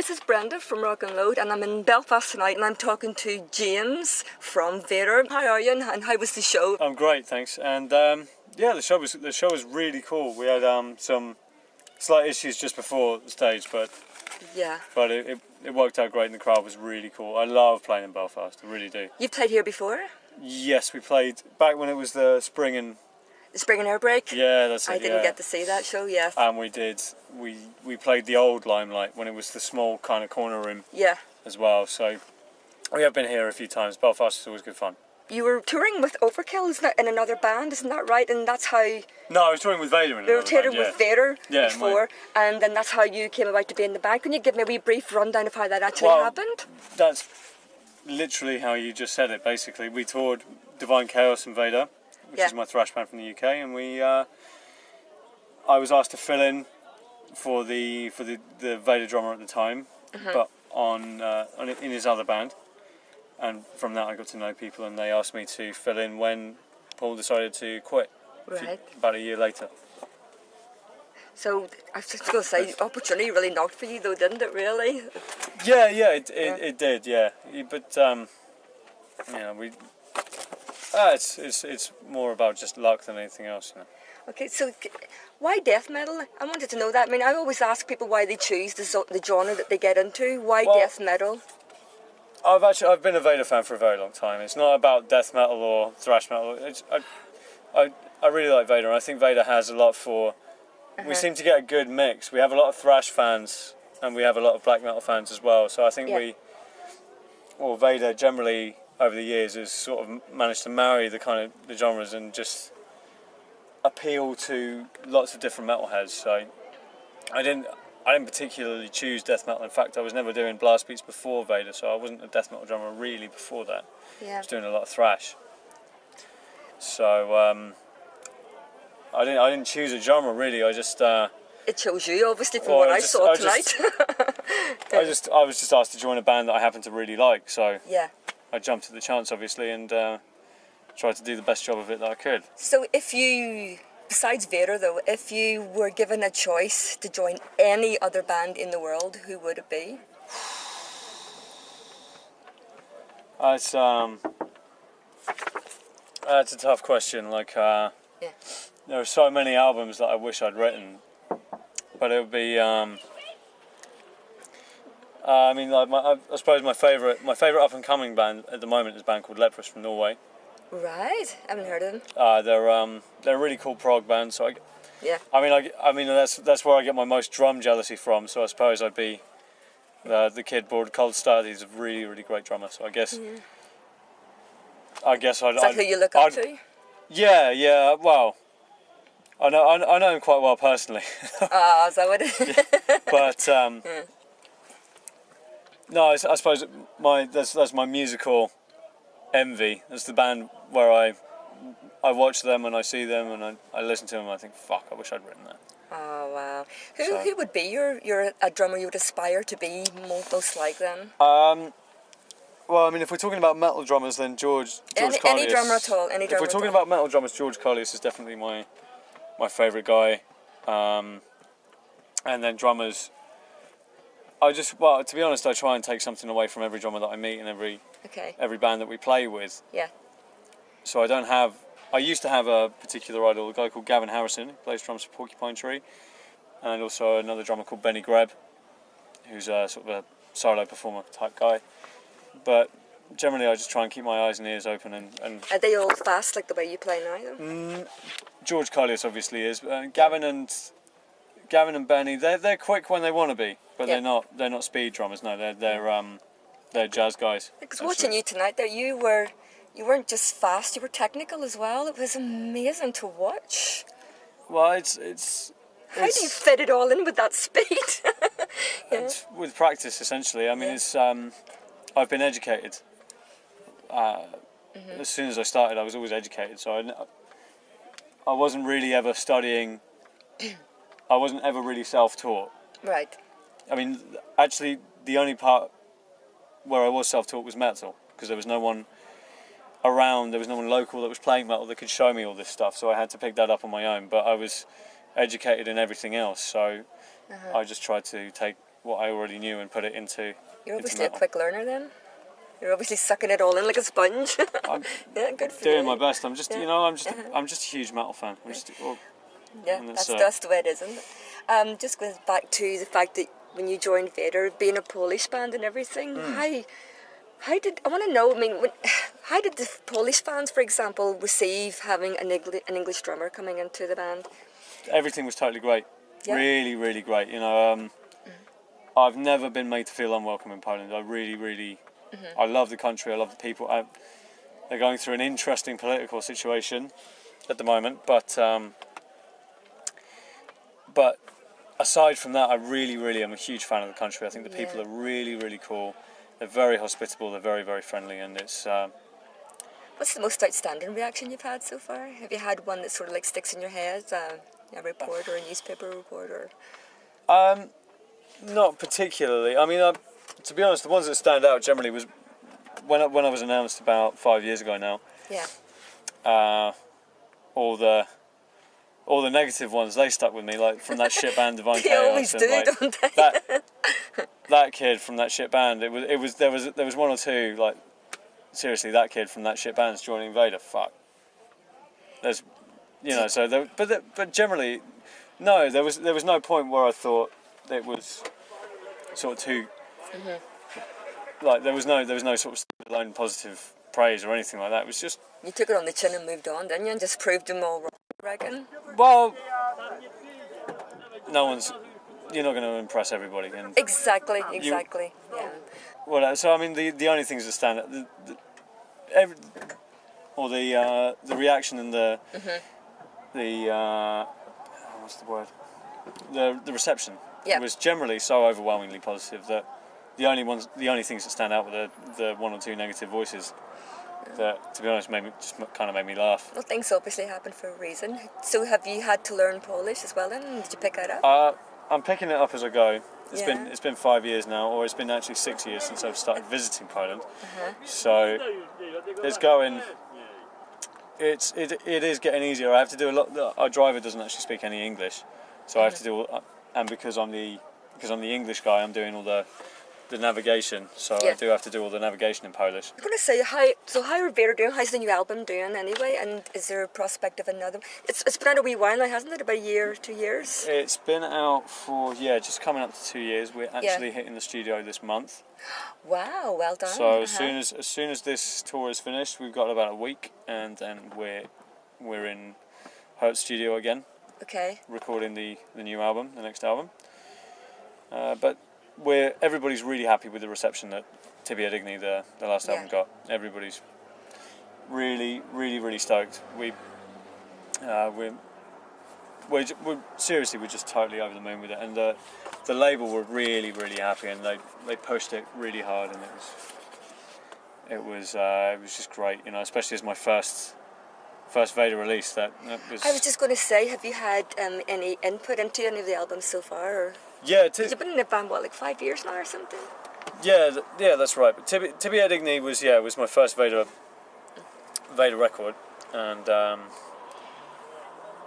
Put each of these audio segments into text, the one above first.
This is Brenda from Rock and Load, and I'm in Belfast tonight, and I'm talking to James from VADER. How are you, and how was the show? I'm great, thanks. And yeah, the show was really cool. We had some slight issues just before the stage, but it worked out great, and the crowd was really cool. I love playing in Belfast, I really do. You've played here before? Yes, we played back when it was the spring and air break? Yeah, that's it. I didn't get to see that show, yes. And we played the old Limelight when it was the small kind of corner room. Yeah. As well, so we have been here a few times. Belfast is always good fun. You were touring with Overkill in another band, isn't that right? And that's how... No, I was touring with VADER in another band, You were with VADER before, and then that's how you came about to be in the band. Can you give me a wee brief rundown of how that actually happened? That's literally how you just said it, basically. We toured Divine Chaos and VADER, which is my thrash band from the UK, and I was asked to fill in for the VADER drummer at the time, but in his other band. And from that I got to know people, and they asked me to fill in when Paul decided to quit, about a year later. So I was just going to say, opportunity really knocked for you though, didn't it really? Yeah, it did, yeah. But you know, it's more about just luck than anything else, you know. Okay, so why death metal? I wanted to know that. I mean, I always ask people why they choose the genre that they get into. Why death metal? I've been a VADER fan for a very long time. It's not about death metal or thrash metal. I really like VADER, and I think VADER has a lot for... We seem to get a good mix. We have a lot of thrash fans, and we have a lot of black metal fans as well. So I think VADER generally over the years has sort of managed to marry the genres and just appeal to lots of different metalheads. So I didn't particularly choose death metal. In fact, I was never doing blast beats before VADER, so I wasn't a death metal drummer really before that. I was doing a lot of thrash. So I didn't choose a genre really. I just it chose you, obviously, from what I saw tonight. I was just asked to join a band that I happened to really like, so I jumped at the chance, obviously, and tried to do the best job of it that I could. So if you... Besides VADER though, if you were given a choice to join any other band in the world, who would it be? It's a tough question. Like, there are so many albums that I wish I'd written, but it would be. I mean, like I suppose my favourite up and coming band at the moment is a band called Leprous from Norway. Right, I haven't heard of them. They're a really cool prog band. So I mean that's where I get my most drum jealousy from. So I suppose I'd be the kid bored Cold Start. He's a really, really great drummer. So I guess I'd. Is that who you look up to? Yeah. Well, I know him quite well personally. Is that what it is? But no, I suppose that's my musical envy. That's the band where I watch them and I see them and I listen to them and I think, fuck, I wish I'd written that. Oh wow. Who would be a drummer you would aspire to be most like then? Well, I mean, if we're talking about metal drummers, then George Collius. Any drummer at all. If we're talking about metal drummers, George Collius is definitely my favourite guy. And then drummers, to be honest, I try and take something away from every drummer that I meet and every band that we play with. Yeah. So I used to have a particular idol, a guy called Gavin Harrison, who plays drums for Porcupine Tree, and also another drummer called Benny Greb, who's sort of a solo performer type guy. But generally I just try and keep my eyes and ears open and Are they all fast like the way you play now? George Collius obviously is. Gavin and Benny, they're quick when they want to be, but they're not speed drummers. No, they're jazz guys. Because watching you tonight, there you weren't just fast, you were technical as well. It was amazing to watch. Well, it's how do you fit it all in with that speed? It's with practice, essentially. I mean, it's I've been educated. As soon as I started, I was always educated, so I wasn't really ever studying. I wasn't ever really self-taught. Right. I mean, actually, the only part where I was self-taught was metal, because there was no one around, there was no one local that was playing metal that could show me all this stuff, so I had to pick that up on my own. But I was educated in everything else, so I just tried to take what I already knew and put it into. You're into obviously a metal. quick learner then. You're obviously sucking it all in like a sponge. I'm yeah, good for doing you. my best. I'm just, Yeah. you know, I'm just a huge metal fan. Yeah, and that's the way it is, isn't it? Just going back to the fact that when you joined Vader, being a Polish band and everything, how did I want to know? I mean, how did the Polish fans, for example, receive having an English drummer coming into the band? everything was totally great. Yeah. Really, really great. You know, I've never been made to feel unwelcome in Poland. I really, really, I love the country. I love the people. They're going through an interesting political situation at the moment, but aside from that, I really, really am a huge fan of the country. I think the people are really, really cool. They're very hospitable. They're very, very friendly, and it's. What's the most outstanding reaction you've had so far? Have you had one that sort of like sticks in your head? A report or a newspaper report or? Not particularly. I mean, to be honest, the ones that stand out generally was when I was announced about 5 years ago now. Yeah. All the negative ones, they stuck with me, like from that shit band Divine They Chaos. always do, like, don't they? that kid from that shit band. There was one or two, like, seriously, that kid from that shit band's joining Vader. Fuck. There's, you know, so there, but generally, no, there was no point where I thought it was sort of too. Like there was no sort of standalone positive praise or anything like that. It was just. You took it on the chin and moved on, didn't you? And just proved them all wrong, I reckon. Well, you're not going to impress everybody. And Exactly. Yeah. well, so I mean, the only things that stand out, the reaction and the what's the word? The reception was generally so overwhelmingly positive that the only things that stand out were the one or two negative voices. That, to be honest, kind of made me laugh. Well, things obviously happen for a reason. So have you had to learn Polish as well then? Did you pick that up? I'm picking it up as I go. It's been 5 years now, or it's been actually 6 years since I've started visiting Poland. So it's going. It is getting easier. I have to do a lot. Our driver doesn't actually speak any English, so I have to do. And because I'm the English guy, I'm doing all the navigation, so I do have to do all the navigation in Polish. I'm going to say, how are Vader doing? How's the new album doing anyway? And is there a prospect of another? It's been out a wee while now, hasn't it? About a year, 2 years? It's been out for, just coming up to 2 years. We're actually hitting the studio this month. Wow, well done. So as soon as this tour is finished, we've got about a week, and then we're in Hertz studio again. Okay. Recording the new album, the next album. But everybody's really happy with the reception that Tibia Digni, the last album, got. Everybody's really, really, really stoked. We're seriously, we're just totally over the moon with it, and the label were really, really happy, and they pushed it really hard, and it was just great, you know, especially as my first Vader release. That was. I was just going to say, have you had any input into any of the albums so far? Or? Yeah, you've been in the band like 5 years now or something? Yeah, that's right. But Tibia Digni was my first Vader record, and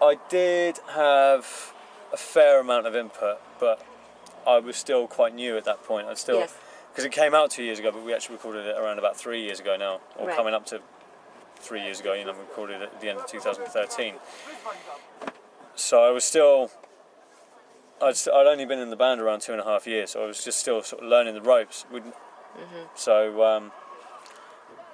I did have a fair amount of input, but I was still quite new at that point. Because it came out 2 years ago, but we actually recorded it around about 3 years ago now, or coming up to 3 years ago. You know, we recorded it at the end of 2013. So I was still. I'd only been in the band around 2.5 years, so I was just still sort of learning the ropes. So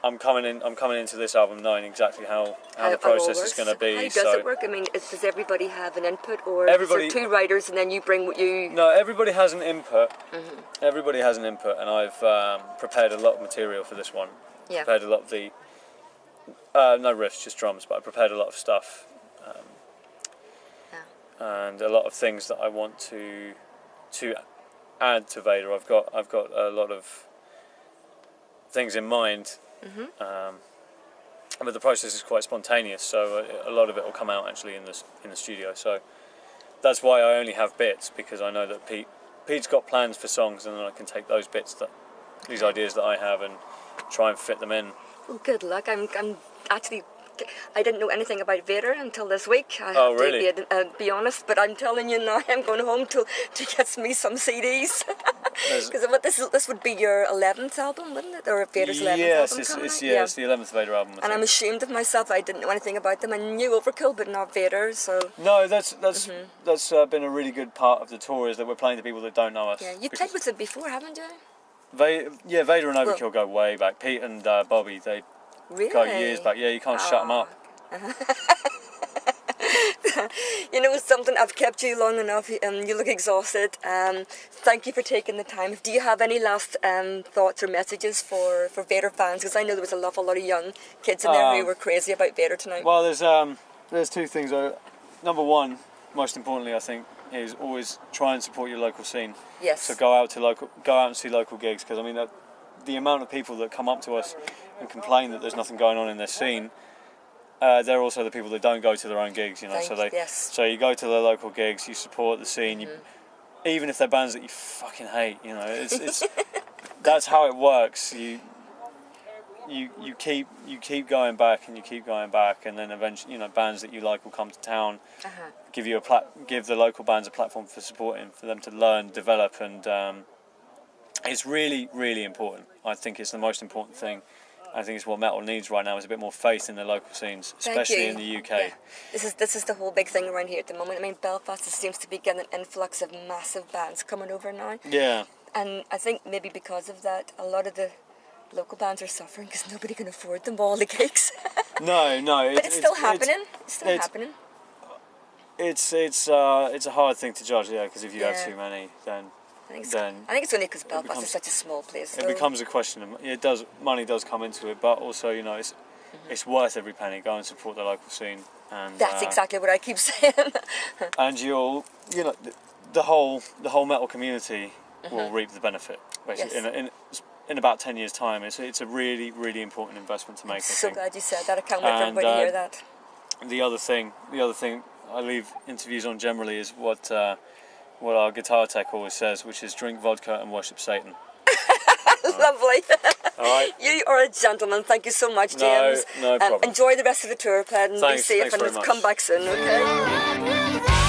I'm coming into this album knowing exactly how the process is going to be. How does it work? I mean, does everybody have an input, or is there two writers and then you bring what you? No, everybody has an input. Everybody has an input, and I've prepared a lot of material for this one. Yeah. Prepared a lot of the no riffs, just drums, but I prepared a lot of stuff. And a lot of things that I want to add to Vader. I've got a lot of things in mind, but the process is quite spontaneous. So a lot of it will come out actually in the studio. So that's why I only have bits, because I know that Pete's got plans for songs, and then I can take those bits, these ideas that I have, and try and fit them in. Well, good luck. I'm actually. I didn't know anything about Vader until this week. I really? have to be honest, but I'm telling you now, I'm going home to get me some CDs. Because this would be your 11th album, wouldn't it? Or Vader's 11th yes, album? it's Yes, the 11th Vader album. And I'm ashamed of myself. I didn't know anything about them. I knew Overkill, but not Vader. So no, that's been a really good part of the tour, is that we're playing to people that don't know us. yeah, you played with them before, haven't you? Vader and Overkill go way back. Pete and Bobby, they Really? go years back. Yeah, you can't shut them up. You know something, I've kept you long enough, you look exhausted. Thank you for taking the time. Do you have any last thoughts or messages for Vader fans? Because I know there was an awful lot of young kids in there who were crazy about Vader tonight. Well, there's two things. Number one, most importantly, I think, is always try and support your local scene. Yes. So go out and see local gigs, because I mean the amount of people that come up to us and complain that there's nothing going on in their scene. They're also the people that don't go to their own gigs, you know. So you go to the local gigs, you support the scene, even if they're bands that you fucking hate, you know. It's that's how it works. You keep going back, and then eventually, you know, bands that you like will come to town, give the local bands a platform for supporting, for them to learn, develop, and it's really, really important. I think it's the most important thing. I think it's what metal needs right now, is a bit more faith in the local scenes, especially in the UK. Yeah. This is the whole big thing around here at the moment. I mean, Belfast seems to be getting an influx of massive bands coming over now. Yeah. And I think maybe because of that, a lot of the local bands are suffering because nobody can afford them all the gigs. No. But it's still happening. It's still happening. It's a hard thing to judge, yeah, because if you have too many, then I think it's only because Belfast is such a small place. It becomes a question of money does come into it, but also, you know, it's worth every penny. Go and support the local scene, and that's exactly what I keep saying. And the whole metal community will reap the benefit. Basically, in about 10 years' time, it's a really, really important investment to make. So glad you said that. I can't wait for everybody to hear that. The other thing I leave interviews on generally is what our guitar tech always says, which is drink vodka and worship Satan. Lovely. All right. You are a gentleman. Thank you so much, James. No problem. Enjoy the rest of the tour, Ped, and be safe, and very much. come back soon, okay?